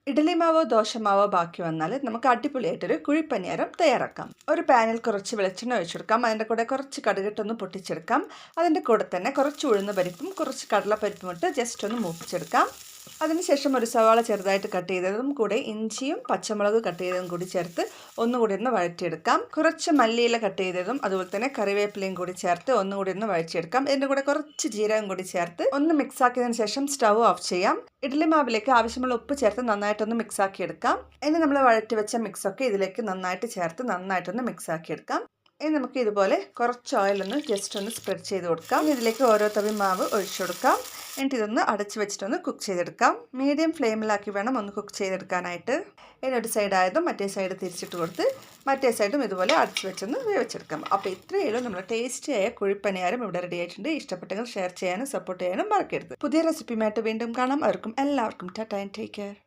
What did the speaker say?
Idli Mao ദോശമാവോ ബാക്കി വന്നാൽ നമുക്ക് അടിപൊളിയായിട്ടൊരു കുഴിപ്പണിയാരം തയ്യാറാക്കാം. ഒരു പാനിൽ കുറച്ച് വെളിച്ചെണ്ണ ഒഴിച്ചെടുക്കാം. അതിൻ്റെ കൂടെ കുറച്ച് കടുകിട്ടൊന്ന് പൊട്ടിച്ചെടുക്കാം. അതിൻ്റെ കൂടെ തന്നെ കുറച്ച് ഉഴുന്ന് പരിപ്പും കുറച്ച് കടലപ്പരിപ്പും ഇട്ട് ജസ്റ്റ് ഒന്ന് മൂപ്പിച്ചെടുക്കാം. അതിനുശേഷം ഒരു സവാള ചെറുതായിട്ട് കട്ട് ചെയ്തതും കൂടെ ഇഞ്ചിയും പച്ചമുളക് കട്ട് ചെയ്തതും കൂടി ചേർത്ത് ഒന്നുകൂടി ഒന്ന് വഴറ്റിയെടുക്കാം. കുറച്ച് മല്ലിയില കട്ട് ചെയ്തതും അതുപോലെ തന്നെ കറിവേപ്പിലയും കൂടി ചേർത്ത് ഒന്നുകൂടി ഒന്ന് വഴറ്റിയെടുക്കാം. ഇതിൻ്റെ കൂടെ കുറച്ച് ജീരകം കൂടി ചേർത്ത് ഒന്ന് മിക്സ് ആക്കിയതിന് ശേഷം സ്റ്റൗ ഓഫ് ചെയ്യാം. ഇഡ്ഡലി മാവിലേക്ക് ആവശ്യമുള്ള ഉപ്പ് ചേർത്ത് നന്നായിട്ടൊന്ന് മിക്സ് ആക്കിയെടുക്കാം. ഇനി നമ്മൾ വഴറ്റി വെച്ച മിക്സൊക്കെ ഇതിലേക്ക് നന്നായിട്ട് ചേർത്ത് നന്നായിട്ടൊന്ന് മിക്സ് ആക്കിയെടുക്കാം. ഇനി നമുക്ക് ഇതുപോലെ കുറച്ച് ഓയിലൊന്ന് ജസ്റ്റ് ഒന്ന് സ്പ്രെഡ് ചെയ്ത് കൊടുക്കാം. ഇതിലേക്ക് ഓരോ തവി മാവ് ഒഴിച്ചു കൊടുക്കാം. എന്നിട്ട് ഇതൊന്ന് അടച്ച് വെച്ചിട്ടൊന്ന് കുക്ക് ചെയ്തെടുക്കാം. മീഡിയം ഫ്ലെയിമിലാക്കി വേണം ഒന്ന് കുക്ക് ചെയ്തെടുക്കാനായിട്ട്. ഇനി ഒരു സൈഡായതും മറ്റേ സൈഡ് തിരിച്ചിട്ട് കൊടുത്ത് മറ്റേ സൈഡും ഇതുപോലെ അടച്ച് വെച്ചൊന്ന് വേവിച്ചെടുക്കാം. അപ്പോൾ ഇത്രയേ നമ്മുടെ ടേസ്റ്റിയായ കുഴിപ്പണിയാരം ഇവിടെ റെഡി ആയിട്ടുണ്ട്. ഇഷ്ടപ്പെട്ടെങ്കിൽ ഷെയർ ചെയ്യാനും സപ്പോർട്ട് ചെയ്യാനും മറക്കരുത്. പുതിയ റെസിപ്പിയുമായിട്ട് വീണ്ടും കാണാം. എല്ലാവർക്കും ടാറ്റ ആൻഡ് ടേക്ക് കെയർ.